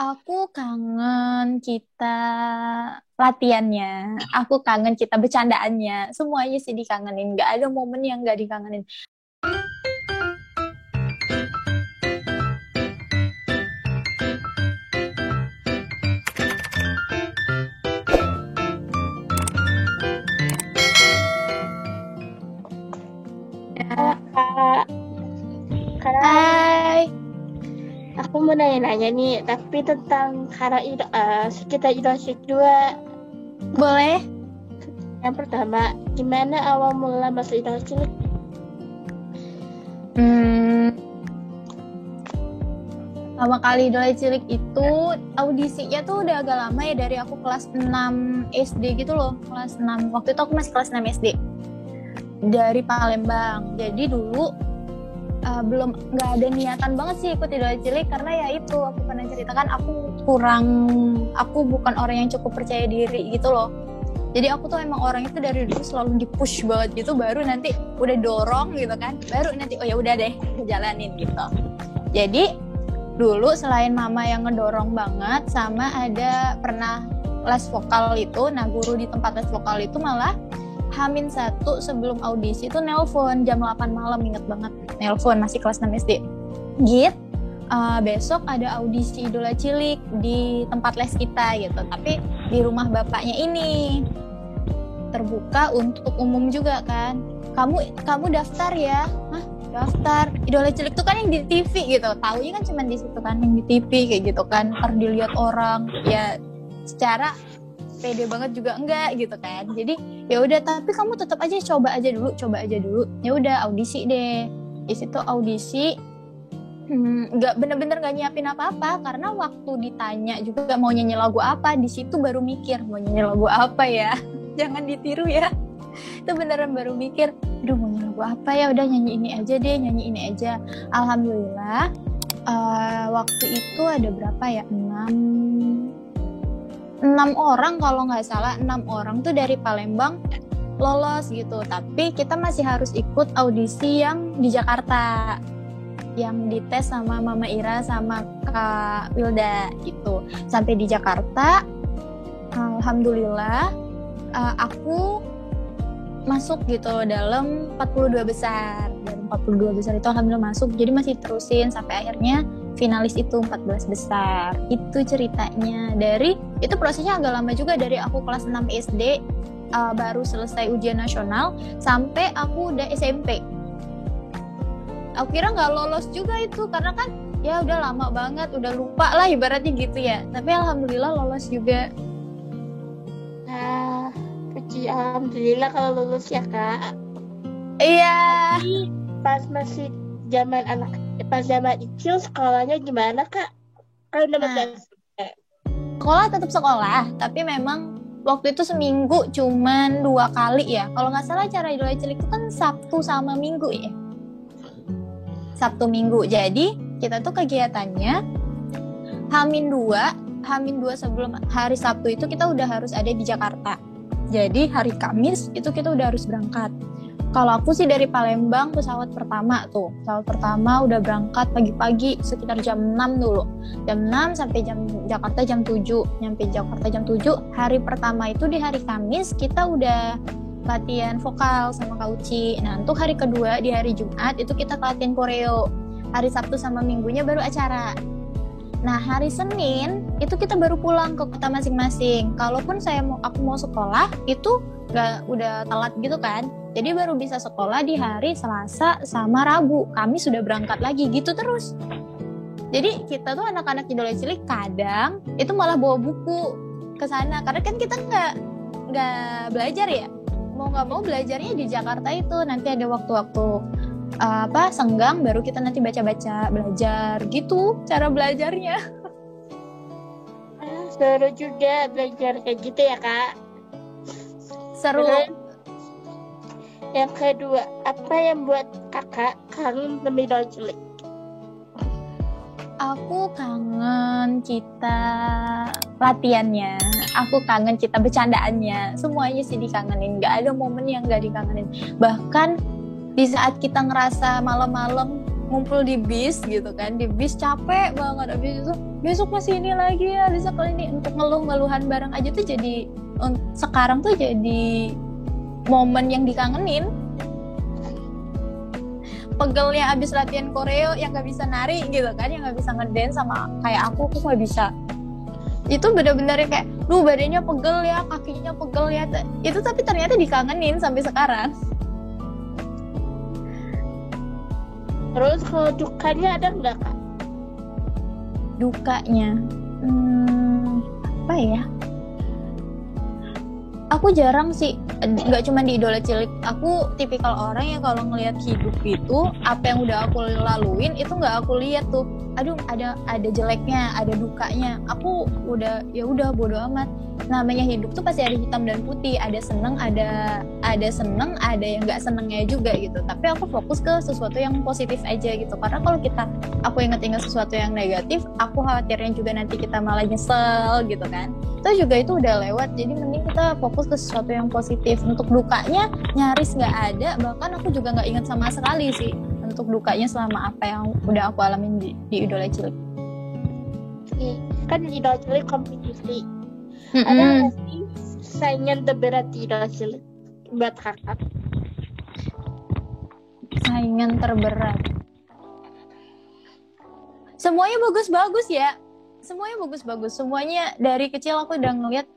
Aku kangen kita latihannya, aku kangen kita bercandaannya, semuanya sih dikangenin. Gak ada momen yang gak dikangenin. Halo Ya. Kak, sekarang Hai, aku mau nanya-nanya nih, tapi tentang sekitar Idol 2. boleh? Yang pertama, gimana awal mula masuk Idol Cilik? Hmm, Pertama kali Idola Cilik itu audisinya tuh udah agak lama ya, dari aku kelas 6 SD gitu loh, kelas 6. Waktu itu aku masih kelas 6 SD. Dari Palembang. Jadi dulu belum nggak ada niatan banget sih ikut Idola Cilik, karena ya itu aku pernah ceritakan, aku bukan orang yang cukup percaya diri gitu loh. Jadi aku tuh emang orang itu dari dulu selalu di-push banget gitu, baru nanti udah dorong gitu kan, baru nanti oh ya udah deh jalanin gitu. Jadi dulu selain mama yang ngedorong banget, sama ada pernah les vokal itu, nah guru di tempat les vokal itu malah H-1 sebelum audisi itu nelpon jam 8 malam, inget banget. Nelpon, masih kelas 6 SD. Git, besok ada audisi Idola Cilik di tempat les kita gitu. Tapi di rumah bapaknya ini. Terbuka untuk umum juga kan. Kamu daftar ya? Hah? Daftar. Idola Cilik tuh kan yang di TV gitu. Taunya kan cuma di situ kan, yang di TV kayak gitu kan. Ntar dilihat orang. Ya secara pede banget juga enggak gitu kan. Jadi ya udah, tapi kamu tetap aja coba aja dulu. Ya udah audisi deh. Di situ audisi nggak bener-bener nggak nyiapin apa-apa, karena waktu ditanya juga mau nyanyi lagu apa, di situ baru mikir mau nyanyi lagu apa ya. Jangan ditiru ya. Itu beneran baru mikir, aduh mau nyanyi lagu apa ya, udah nyanyi ini aja. Alhamdulillah waktu itu ada berapa ya, 6 orang kalau nggak salah, 6 orang tuh dari Palembang lolos gitu. Tapi kita masih harus ikut audisi yang di Jakarta, yang dites sama Mama Ira sama Kak Wilda gitu. Sampai di Jakarta, alhamdulillah aku masuk gitu dalam 42 besar. Dari 42 besar itu alhamdulillah masuk, jadi masih terusin sampai akhirnya finalis itu 14 besar. Itu ceritanya. Dari itu prosesnya agak lama juga, dari aku kelas 6 SD baru selesai ujian nasional sampai aku udah SMP. Aku kira nggak lolos juga itu, karena kan ya udah lama banget, udah lupa lah ibaratnya gitu ya. Tapi alhamdulillah lolos juga. Nah, puji alhamdulillah kalau lulus ya Kak. Iya. Tapi pas masih pas zaman kecil sekolahnya gimana Kak? Kan udah Nah, sekolah tetap sekolah, tapi memang waktu itu seminggu cuman 2 kali ya. Kalau nggak salah acara Idola Cilik itu kan Sabtu sama Minggu ya. Sabtu Minggu. Jadi kita tuh kegiatannya H-2 sebelum hari Sabtu itu kita udah harus ada di Jakarta. Jadi hari Kamis itu kita udah harus berangkat. Kalau aku sih dari Palembang, pesawat pertama udah berangkat pagi-pagi sekitar jam 6 dulu. Jam 6 sampai Jakarta jam 7. Nyampe Jakarta jam 7. Hari pertama itu di hari Kamis kita udah latihan vokal sama Kak Uci. Nah, untuk hari kedua di hari Jumat itu kita latihan koreo. Hari Sabtu sama Minggunya baru acara. Nah, hari Senin itu kita baru pulang ke kota masing-masing. Kalaupun aku mau sekolah itu udah telat gitu kan. Jadi baru bisa sekolah di hari Selasa sama Rabu. Kami sudah berangkat lagi gitu terus. Jadi kita tuh anak-anak Idola Cilik kadang itu malah bawa buku ke sana, karena kan kita nggak belajar ya. Mau nggak mau belajarnya di Jakarta itu. Nanti ada waktu-waktu senggang baru kita nanti baca-baca, belajar gitu cara belajarnya. seru juga belajar kayak gitu ya Kak. Seru. Terus, yang kedua, apa yang buat Kakak kangen sama Idola Cilik? Aku kangen kita latihannya, aku kangen kita bercandaannya, semuanya sih dikangenin. Gak ada momen yang gak dikangenin. Bahkan di saat kita ngerasa malam-malam ngumpul di bis gitu kan, di bis capek banget, habis itu besok masih ini lagi ya, besok kali ini, untuk ngeluh-ngeluhan bareng aja tuh jadi sekarang tuh jadi momen yang dikangenin. Pegelnya abis latihan koreo yang nggak bisa nari gitu kan, yang nggak bisa ngedance sama kayak aku nggak bisa. Itu bener-bener kayak, badannya pegel ya, kakinya pegel ya, itu tapi ternyata dikangenin sampai sekarang. Terus kalau dukanya ada nggak Kak? Dukanya, apa ya? Aku jarang sih, nggak cuma di Idola Cilik. Aku tipikal orang yang kalau ngelihat hidup itu, apa yang udah aku laluin itu nggak aku lihat tuh. Aduh, ada jeleknya, ada dukanya. Aku udah bodo amat. Namanya hidup tuh pasti ada hitam dan putih, ada seneng, ada seneng, ada yang nggak senengnya juga gitu. Tapi aku fokus ke sesuatu yang positif aja gitu. Karena kalau aku inget-inget sesuatu yang negatif, aku khawatirnya juga nanti kita malah nyesel gitu kan. Itu udah lewat, jadi mending kita fokus ke sesuatu yang positif. Untuk dukanya nyaris nggak ada, bahkan aku juga nggak ingat sama sekali sih untuk dukanya selama apa yang udah aku alamin di Idola Cilik. Kan Idola Cilik kompetisi. Ada nggak sih saingan terberat di Idola Cilik buat Kakak? Saingan terberat, semuanya bagus-bagus ya. Semuanya bagus-bagus. Semuanya dari kecil aku udah ngeliat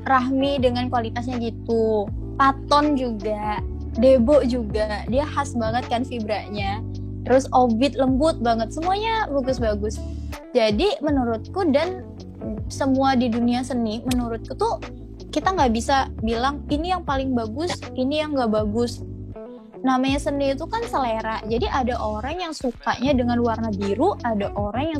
Rahmi dengan kualitasnya gitu. Paton juga, Debo juga, dia khas banget kan vibranya. Terus Obit lembut banget. Semuanya bagus-bagus. Jadi menurutku, dan semua di dunia seni, menurutku tuh kita nggak bisa bilang ini yang paling bagus, ini yang nggak bagus. Namanya seni itu kan selera. Jadi ada orang yang sukanya dengan warna biru, ada orang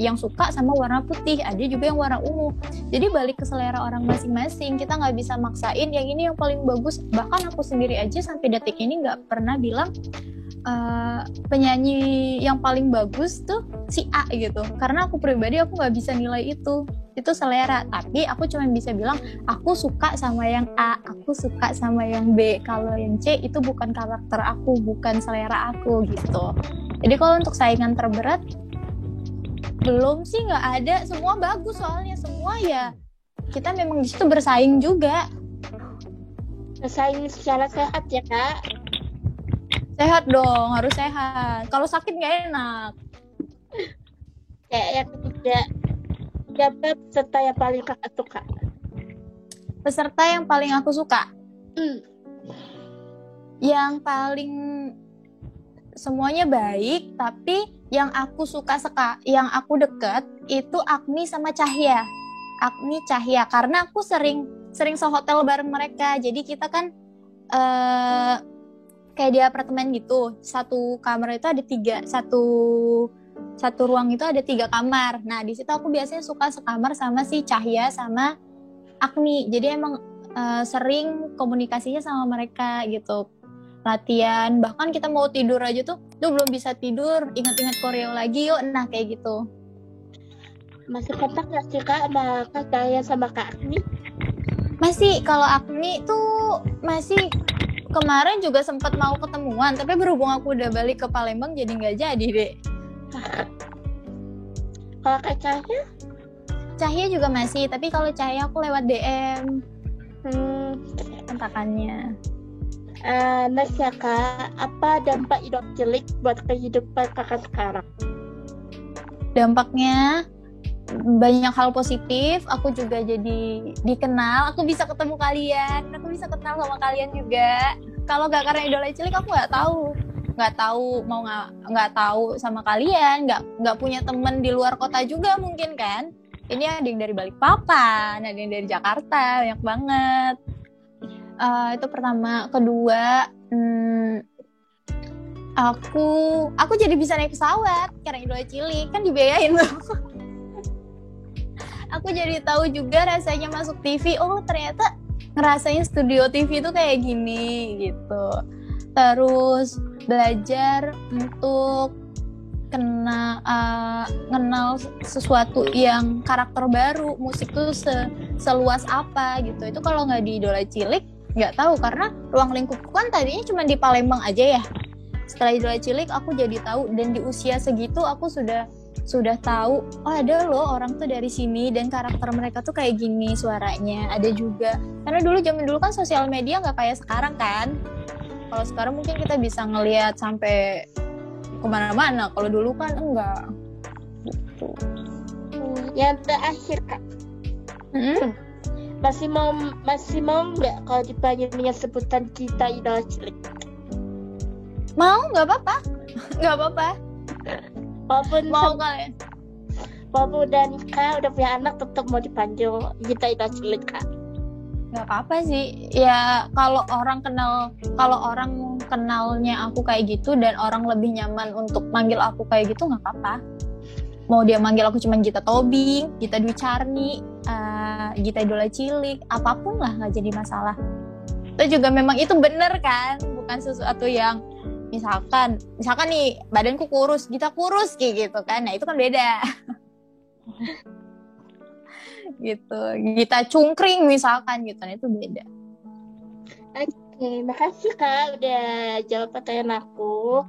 yang suka sama warna putih, ada juga yang warna ungu. Jadi balik ke selera orang masing-masing. Kita nggak bisa maksain yang ini yang paling bagus. Bahkan aku sendiri aja sampai detik ini nggak pernah bilang penyanyi yang paling bagus tuh si A gitu. Karena aku pribadi aku nggak bisa nilai itu selera. Tapi aku cuma bisa bilang aku suka sama yang A, aku suka sama yang B. Kalau yang C itu bukan karakter aku, bukan selera aku gitu. Jadi kalau untuk saingan terberat belum sih, nggak ada. Semua bagus soalnya, semua ya kita memang di situ bersaing juga. Bersaing secara sehat ya Kak? Sehat dong, harus sehat. Kalau sakit nggak enak. Kayak yang ketiga, siapa peserta yang paling Kakak suka? Peserta yang paling aku suka? Yang paling semuanya baik, tapi yang aku suka yang aku deket itu Agni sama Cahya. Agni, Cahya, karena aku sering sehotel bareng mereka. Jadi kita kan kayak di apartemen gitu, satu kamar itu ada satu ruang itu ada 3 kamar. Nah di situ aku biasanya suka sekamar sama si Cahya sama Agni. Jadi emang sering komunikasinya sama mereka gitu, latihan, bahkan kita mau tidur aja tuh belum bisa tidur, ingat-ingat koreo lagi yuk, nah kayak gitu. Masih kontak nggak sih Kak sama Kak Cahya sama Kak Agni? Masih. Kalau Agni tuh masih, kemarin juga sempat mau ketemuan, tapi berhubung aku udah balik ke Palembang jadi nggak jadi deh. Kalau Kak Cahya? Cahya juga masih, tapi kalau Cahya aku lewat DM kontakannya. Next ya Kak, apa dampak Idola Cilik buat kehidupan Kakak sekarang? Dampaknya banyak hal positif. Aku juga jadi dikenal, aku bisa ketemu kalian, aku bisa kenal sama kalian juga. Kalau nggak karena Idola Cilik aku nggak tahu sama kalian, nggak punya temen di luar kota juga mungkin kan. Ini ada yang dari Balikpapan, ada yang dari Jakarta, banyak banget. Itu pertama. Kedua, aku jadi bisa naik pesawat karena Idola Cilik, kan dibiayain loh. Aku jadi tahu juga rasanya masuk TV. Oh ternyata ngerasain studio TV itu kayak gini gitu. Terus belajar untuk kenal sesuatu yang karakter baru, musik tuh seluas apa gitu. Itu kalau nggak di Idola Cilik Nggak tahu, karena ruang lingkupku kan tadinya cuma di Palembang aja ya. Setelah Idola Cilik aku jadi tahu, dan di usia segitu aku sudah tahu, oh ada loh orang tuh dari sini dan karakter mereka tuh kayak gini suaranya. Ada juga, karena zaman dulu kan sosial media nggak kayak sekarang kan. Kalau sekarang mungkin kita bisa ngelihat sampai kemana-mana, kalau dulu kan enggak gitu. Yang terakhir Kak, masih mau nggak kalau dipanggil dengan sebutan kita Idola Cilik? Mau, nggak apa-apa. Nggak apa-apa. Walaupun Mau kalian. walaupun udah nikah, udah punya anak, tetap mau dipanggil kita Idola Cilik Kak? Nggak apa-apa sih. Ya kalau orang kenalnya aku kayak gitu dan orang lebih nyaman untuk manggil aku kayak gitu, nggak apa-apa. Mau dia manggil aku cuma Gita Tobing, Gita Dwi Carni, Gita Idola Cilik, apapun lah, nggak jadi masalah. Itu juga memang itu bener kan, bukan sesuatu yang misalkan nih badanku kurus, Gita kurus kayak gitu kan, nah itu kan beda. Gitu, Gita cungkring misalkan gitu, nah itu beda. Oke, makasih Kak udah jawab pertanyaan aku.